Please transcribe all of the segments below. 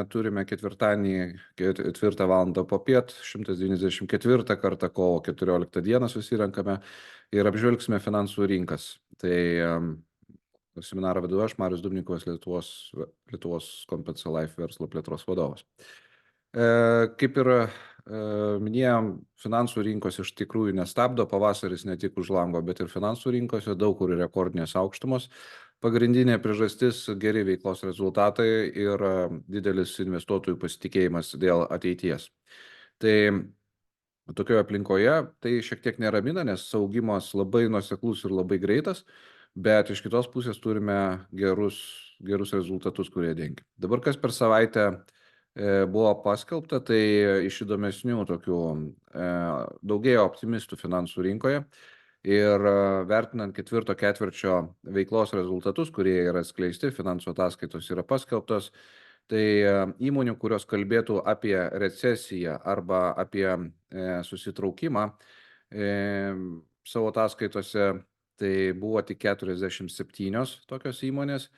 turime ketvirtadienį 4 valandą popiet, 194 kartą kovo 14 dieną susirenkame ir apžvelgsime finansų rinkas. Tai seminarą vedu aš, Marius Dubnikovas, Lietuvos Compensa Life verslo plėtros vadovas. Kaip ir minėjom, finansų rinkos iš tikrųjų nestabdo, pavasaris ne tik už lango, bet ir finansų rinkose, daug kur rekordinės aukštumos. Pagrindinė priežastis - geri veiklos rezultatai ir didelis investuotojų pasitikėjimas dėl ateities. Tai tokioje aplinkoje tai šiek tiek neramina, nes augimas labai nuoseklus ir labai greitas, bet iš kitos pusės turime gerus rezultatus, kurie dengia. Dabar kas per savaitę buvo paskelbta, tai iš įdomesnių tokių daugėjo optimistų finansų rinkoje ir vertinant ketvirto ketvirčio veiklos rezultatus, kurie yra skleisti, finansų ataskaitos yra paskelbtos, tai įmonių, kurios kalbėtų apie recesiją arba apie susitraukimą savo ataskaitose, tai buvo tik 47 tokios įmonės.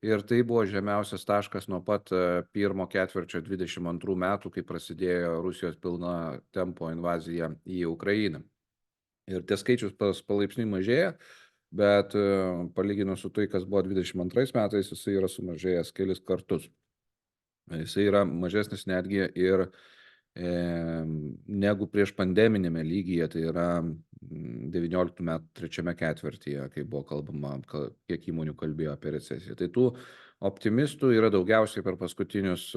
Ir tai buvo žemiausias taškas nuo pat pirmo ketvirčio 22 metų, kai prasidėjo Rusijos pilna tempo invazija į Ukrainą. Ir tie skaičius palaipsniui mažėja, bet palyginus su tai, kas buvo 22 metais, jisai yra sumažėjęs kelis kartus. Jisai yra mažesnis netgi ir negu prieš pandeminėme lygyje, tai yra 19 metų trečiame ketvirtyje, kai buvo kalbama, kiek įmonių kalbėjo apie recesiją. Tai tų optimistų yra daugiausiai per paskutinius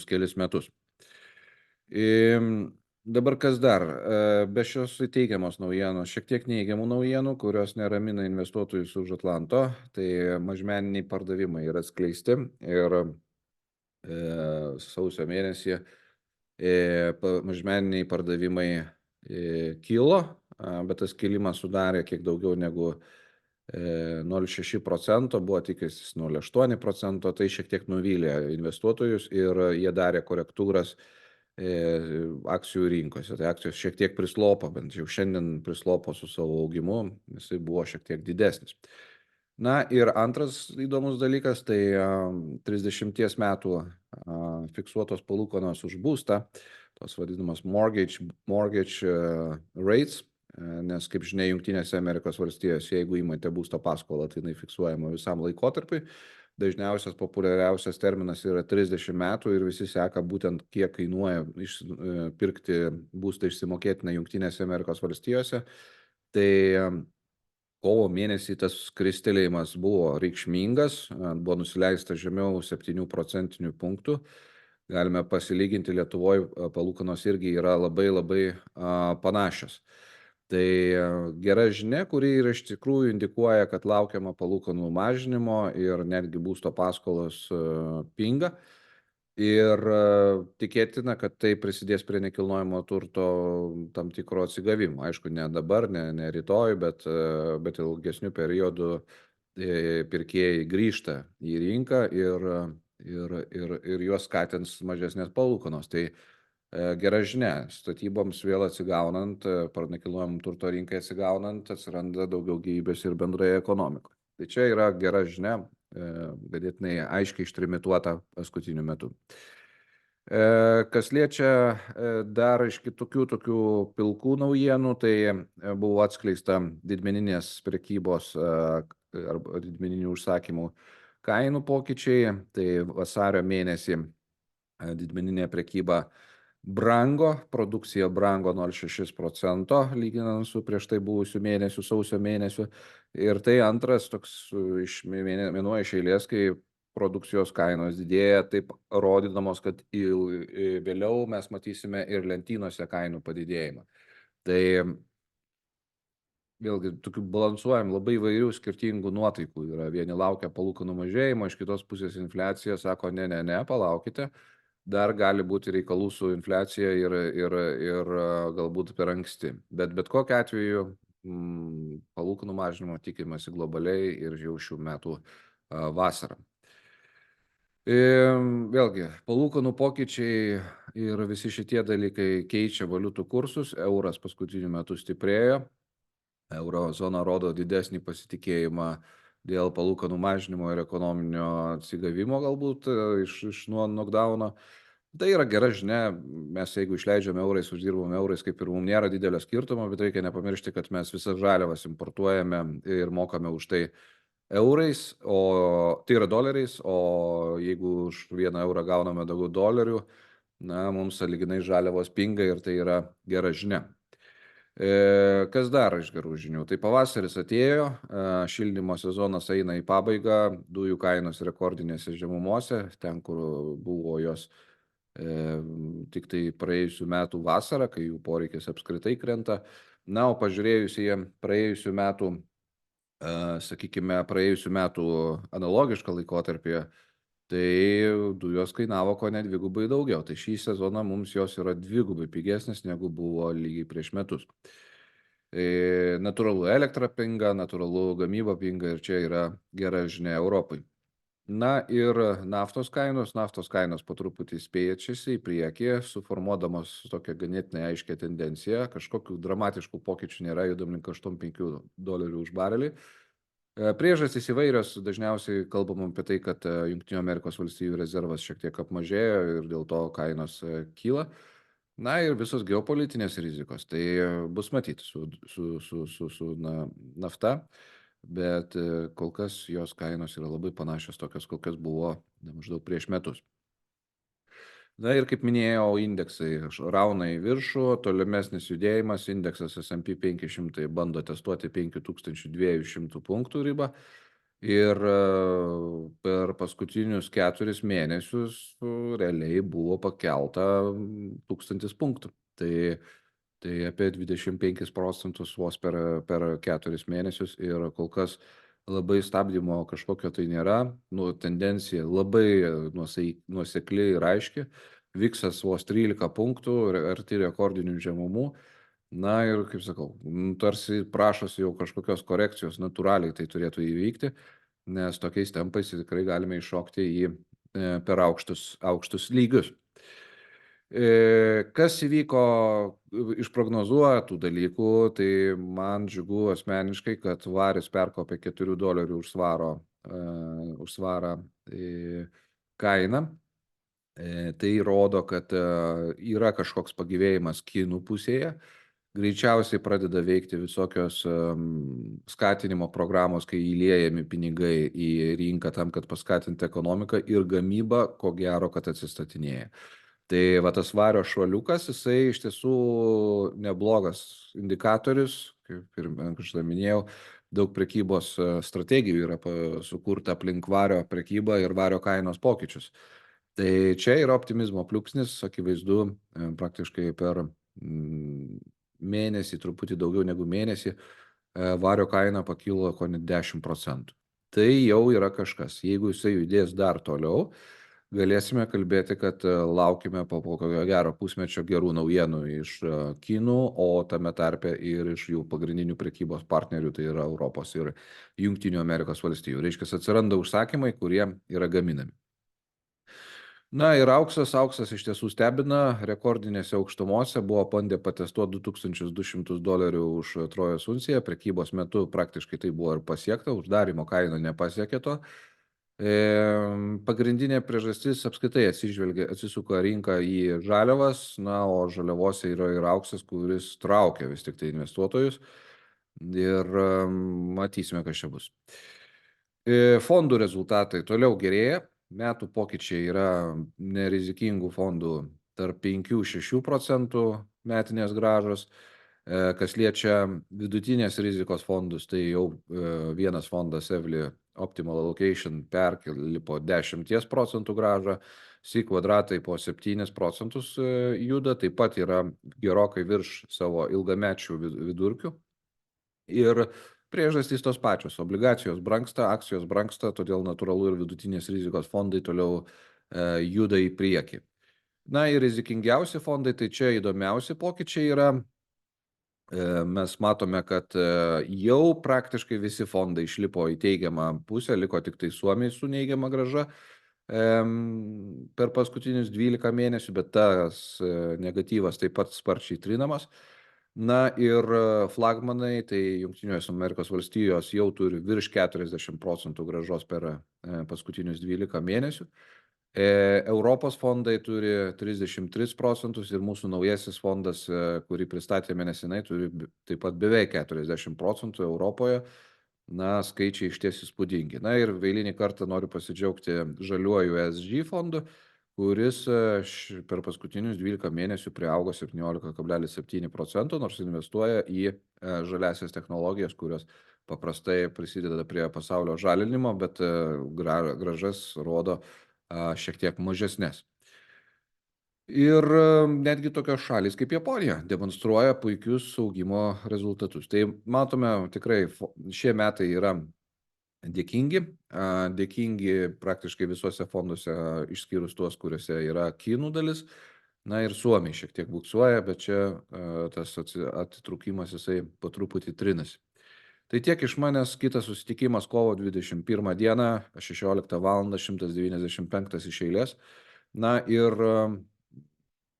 kelis metus. Dabar kas dar? Be šios teigiamos naujienos, šiek tiek neigiamų naujienų, kurios neramina investuotojus už Atlanto, tai mažmeniniai pardavimai yra skleisti ir sausio mėnesį mažmeniniai pardavimai kilo, bet tas kilimas sudarė kiek daugiau negu 0,6%, buvo tikėsis 0,8%, tai šiek tiek nuvylė investuotojus ir jie darė korektūras akcijų rinkose. Tai akcijos šiek tiek prislopo, bent jau šiandien prislopo su savo augimu, jisai buvo šiek tiek didesnis. Na ir antras įdomus dalykas, tai 30 metų fiksuotos palūkanos už būstą, tos vadinamas mortgage rates, nes kaip žinia, Jungtinėse Amerikos valstijose, jeigu įmate būsto paskolą, tai jinai fiksuojama visam laikotarpiui. Dažniausias populiariausias terminas yra 30 metų ir visi seka būtent kiek kainuoja pirkti būstą išsimokėtiną Jungtinėse Amerikos valstijose. Tai kovo mėnesį tas kristelėjimas buvo reikšmingas, buvo nusileista žemiau 7 procentinių punktų. Galime pasilyginti, Lietuvoje palūkanos irgi yra labai panašios. Tai gera žinia, kuri ir iš tikrųjų indikuoja, kad laukiama palūkanų mažinimo ir netgi būsto paskolos pinga. Ir tikėtina, kad tai prisidės prie nekilnojamo turto tam tikro atsigavimo. Aišku, ne dabar, ne rytoj, bet ilgesnių periodų pirkėjai grįžta į rinką ir juos skatins mažesnės palūkanos. Tai gera žinia, statyboms vėl atsigaunant, nekilnojamo turto rinkai atsigaunant, atsiranda daugiau gyvybės ir bendrai ekonomikoje. Tai čia yra gera žinia, ganėtinai aiškiai ištrimituota paskutiniu metu. Kas liečia dar iš kitokių tokių pilkų naujienų, tai buvo atskleista didmeninės prekybos arba didmeninių užsakymų kainų pokyčiai. Tai vasario mėnesį didmeninė prekyba brango, produkcija brango 0,6% lyginant su prieš tai buvusiu mėnesiu, sausio mėnesiu. Ir tai antras toks mėnuo iš eilės, kai produkcijos kainos didėja, taip rodydamos, kad vėliau mes matysime ir lentynose kainų padidėjimą. Tai vėlgi tokių balansuojam labai įvairių skirtingų nuotaikų yra. Vieni laukia palūkanų mažėjimo, iš kitos pusės infliacija sako, ne, palaukite. Dar gali būti reikalų su infliacija ir galbūt per anksti. Bet kokiu atveju palūkanų mažinimo tikimasi globaliai ir jau šių metų vasarą. Vėlgi, palūkanų pokyčiai ir visi šitie dalykai keičia valiutų kursus. Euras paskutiniu metu stiprėjo. Euro zona rodo didesnį pasitikėjimą dėl palūkanų mažinimo ir ekonominio atsigavimo galbūt iš nuo knockdowno. Tai yra gera žinia, mes jeigu išleidžiame eurais, uždirbame eurais, kaip ir mums nėra didelio skirtumo, bet reikia nepamiršti, kad mes visas žaliavas importuojame ir mokame už tai eurais, o tai yra doleriais, o jeigu už 1 eurą gauname daugiau dolerių, na, mums sąlyginai žaliavos pinga ir tai yra gera žinia. Kas dar iš gerų žinių? Tai pavasaris atėjo, šildymo sezonas eina į pabaigą, dujų kainos rekordinėse žemumose, ten, kur buvo jos tik tai praėjusių metų vasarą, kai jų poreikis apskritai krenta. Na, o pažiūrėjus į praėjusių metų, sakykime, praėjusių metų analogišką laikotarpį, tai dujos kainavo ko ne dvigubai daugiau. Tai šį sezoną mums jos yra dvigubai pigesnės negu buvo lygiai prieš metus. Natūralu elektra pinga, natūralu gamyba pinga ir čia yra gera žinia Europai. Na ir naftos kainos po truputį spėčiasi į priekį, suformuodamos tokią ganėtinai aiškę tendenciją. Kažkokių dramatiškų pokyčių nėra, judam link $85 už barelį. Priežastys įvairios, dažniausiai kalbam apie tai, kad Jungtinių Amerikos valstijų rezervas šiek tiek apmažėjo ir dėl to kainos kyla. Na ir visos geopolitinės rizikos. Tai bus matyti su nafta, bet kol kas jos kainos yra labai panašios tokios, kokios buvo maždaug prieš metus. Na ir kaip minėjau, indeksai rauna į viršų, tolimesnis judėjimas, indeksas S&P 500 bando testuoti 5200 punktų ribą ir per paskutinius 4 mėnesius realiai buvo pakelta 1000 punktų. Tai apie 25% vos per 4 mėnesius ir kol kas labai stabdymo kažkokio tai nėra, tendencija labai nuosekli ir aiški, Viksas vos 13 punktų, arti rekordinių žemumų, na ir, kaip sakau, tarsi prašosi jau kažkokios korekcijos, natūraliai tai turėtų įvykti, nes tokiais tempais tikrai galime iššokti į per aukštus lygius. Kas įvyko iš prognozuotų dalykų, tai man džiugu asmeniškai, kad varis perkopė $4 už svarą kainą. Tai rodo, kad yra kažkoks pagyvėjimas kinų pusėje. Greičiausiai pradeda veikti visokios skatinimo programos, kai įliejami pinigai į rinką tam, kad paskatinti ekonomiką ir gamyba, ko gero, kad atsistatinėja. Tai va tas vario šuoliukas, jisai iš tiesų neblogas indikatorius, kaip ir kažkada minėjau, daug prekybos strategijų yra sukurta aplink vario prekybą ir vario kainos pokyčius. Tai čia yra optimizmo pliūpsnis, akivaizdu, praktiškai per mėnesį, truputį daugiau negu mėnesį, vario kaina pakilo ko net 10%. Tai jau yra kažkas. Jeigu jisai judės dar toliau, galėsime kalbėti, kad laukime po kokio gero pusmečio gerų naujienų iš Kinų, o tame tarpe ir iš jų pagrindinių prekybos partnerių, tai yra Europos ir Jungtinių Amerikos valstijų. Reiškia, atsiranda užsakymai, kurie yra gaminami. Na ir auksas iš tiesų stebina, rekordinėse aukštumose buvo bandė patestuoti $2200 už Trojos unciją, prekybos metu praktiškai tai buvo ir pasiekta, uždarimo kaina nepasiekė to. Pagrindinė priežastis apskritai atsisuka rinka į žaliavas, na, o žaliavose yra ir auksas, kuris traukia vis tik tai investuotojus ir matysime, kas čia bus. Fondų rezultatai toliau gerėja, metų pokyčiai yra nerizikingų fondų tarp 5-6% metinės grąžos. Kas liečia vidutinės rizikos fondus, tai jau vienas fondas Evli Optimal Allocation perkeli po 10% grąžą, SI kvadratai po 7% juda, taip pat yra gerokai virš savo ilgamečių vidurkių. Ir priežastys tos pačios, obligacijos brangsta, akcijos brangsta, todėl natūralu ir vidutinės rizikos fondai toliau juda į priekį. Na ir rizikingiausi fondai, tai čia įdomiausi pokyčiai yra. Mes matome, kad jau praktiškai visi fondai išlipo į teigiamą pusę, liko tik tai Suomiai su neigiama grąža per paskutinius 12 mėnesių, bet tas negatyvas taip pat sparčiai trinamas. Na ir flagmanai, tai Jungtinės Amerikos valstijos jau turi virš 40% grąžos per paskutinius 12 mėnesių. Europos fondai turi 33% ir mūsų naujasis fondas, kurį pristatėme nesenai, turi taip pat beveik 40% Europoje. Na, skaičiai išties įspūdingi. Na ir eilinį kartą noriu pasidžiaugti žaliuoju ESG fondu, kuris per paskutinius 12 mėnesių priaugo 17,7%, nors investuoja į žaliasias technologijas, kurios paprastai prisideda prie pasaulio žalinimo, bet grąžas rodo šiek tiek mažesnės. Ir netgi tokios šalys kaip Japonija demonstruoja puikius augimo rezultatus. Tai matome tikrai, šie metai yra dėkingi, dėkingi praktiškai visuose fonduose, išskyrus tuos, kuriuose yra kinų dalis. Na ir Suomiai šiek tiek buksuoja, bet čia tas atitrūkimas jisai po truputį trinasi. Tai tiek iš manęs, kitas susitikimas kovo 21 dieną, 16 val. 195 iš eilės. Na ir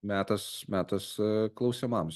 metas klausimams.